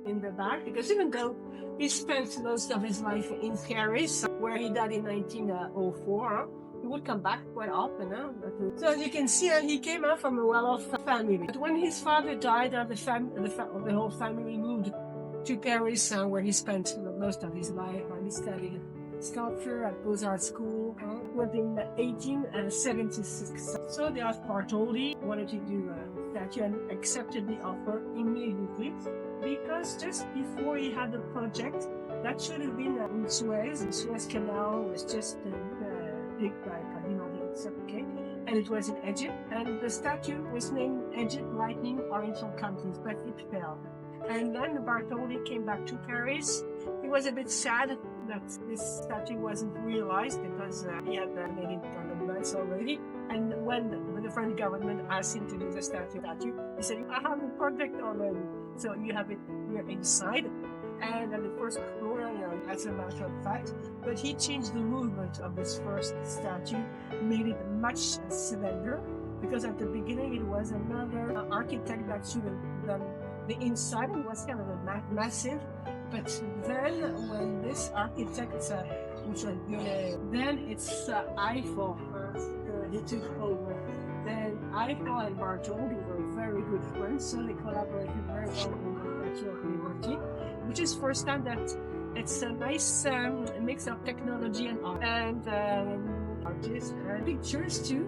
in the back, because even though he spent most of his life in Paris, where he died in 1904, he would come back quite often. So as you can see, he came out from a well-off family. But when his father died, the whole family moved to Paris, where he spent most of his life. He studied sculpture at Beaux-Arts School. Went in 1876. So the Bartholdi wanted to do a statue and accepted the offer immediately, because just before he had the project, that should have been in Suez. The Suez Canal was just big, okay? And it was in Egypt, and the statue was named Egypt Lightning Oriental Countries, but it fell. And then Bartholdi came back to Paris. He was a bit sad that this statue wasn't realized, because he had made it kind of nice already. And when the French government asked him to do the statue, he said, I have a project already, so you have it here inside. And the first floor, as a matter of fact, but he changed the movement of this first statue, made it much slender, because at the beginning it was another architect that should have done the inside. It was kind of a massive, but then when this architect, which was then it's Eiffel he took over. Then Eiffel and Bartholdi were very good friends, so they collaborated very well on the Statue of Liberty, which is first time that it's a nice mix of technology and art. And artists pictures too.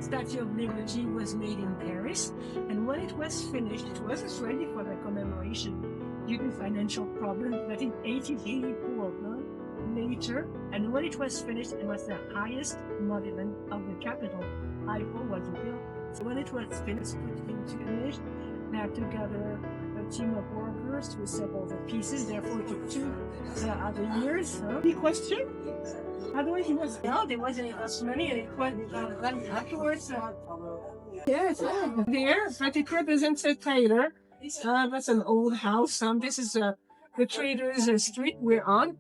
Statue of Liberty was made in Paris, and when it was finished, it wasn't ready for the commemoration due to financial problems. But in 1884, later, and when it was finished, it was the highest monument of the capital. Eiffel was built. So when it was finished, they had to gather a team of workers to assemble the pieces. Therefore, it took 2 other years. Any question? Otherwise, it was there wasn't enough money, and it went afterwards. Yes, there, but it represents a tailor. That's an old house. This is the Traders Street we're on.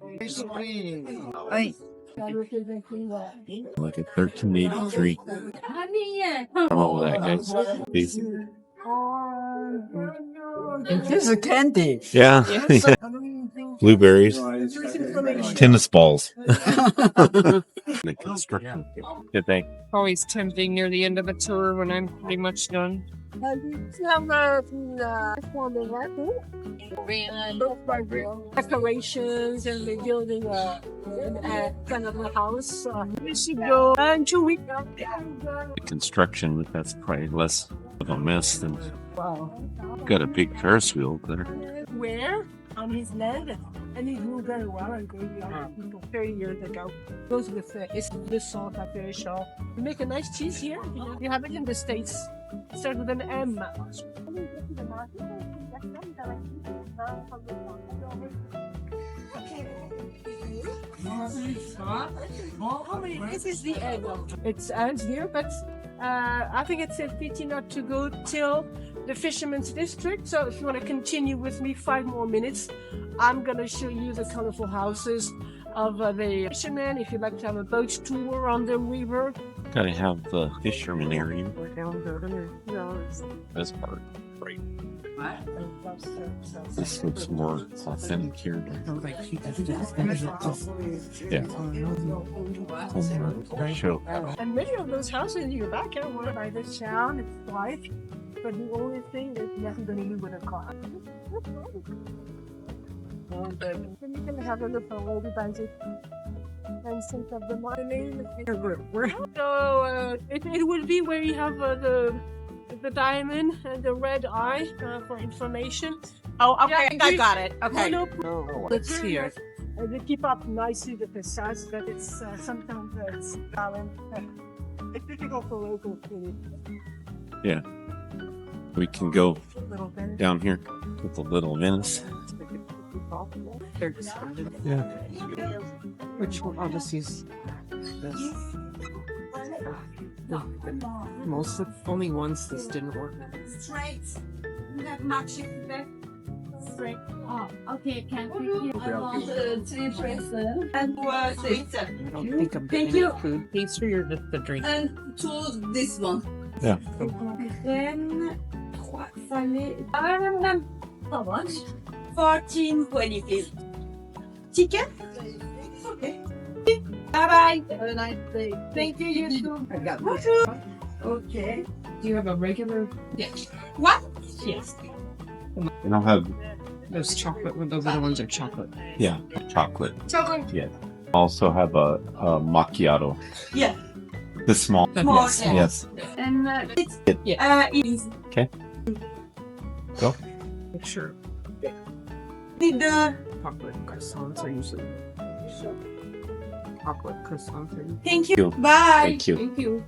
Like a 1383. Oh, that guy's basically. Here's a candy. Yeah. Blueberries. Tennis balls. The construction. Good thing. Always tempting near the end of a tour when I'm pretty much done. Decorations and the building kind of a house. We should go in 2 weeks. The construction, that's probably less of a mess than. Got a big Ferris wheel there. Where? On his land, and he grew very well and grew 30 years ago. Goes with the salt at the shop. You make a nice cheese here. You have it in the States. It starts with an M. This is the end. It ends here, but I think it's a pity not to go till the Fisherman's District. So if you want to continue with me 5 more minutes, I'm going to show you the colorful houses of the fishermen. If you'd like to have a boat tour on the river. Gotta have the fisherman area. This part, right. This looks more authentic here. Yeah. Show. And many of those houses in your back are were by the town. It's quiet, but the only thing is nothing going to do with a car. And you can have a look at all the bands and think of the name. So it would be where you have the diamond and the red eye for information. Oh, okay, I got it. Okay. Let's here. They keep up nicely the facades, but it's sometimes it's balanced. It's difficult for local people. Yeah. We can go down here with the little Venice. Yeah. Which one? I'll just use this. Most of only once this didn't work. Straight. You have matching back. Straight. Oh, okay. Can you want the 3 person and I don't think I'm getting food pastry or just the drink. and to this one. Yeah. Then 3 salés. How much? 14.20, please. Chicken? Okay. Bye-bye. Have a nice day. Thank you, you too. I got Bonjour. Okay. Do you have a regular? Yes. What? Yes. And I'll have, Those chocolate, those other ones are chocolate. yeah, chocolate. Chocolate. Yeah. Also have a macchiato. Yeah. The small. Small, Yes. yeah. Yes. And it's Yeah. easy. Go. Make sure Need the chocolate croissants are usually chocolate croissants are usually. thank you. You. Bye. Thank you. Thank you.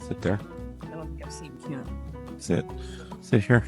Sit there. I don't think I've seen. Yeah. Sit. Sit here.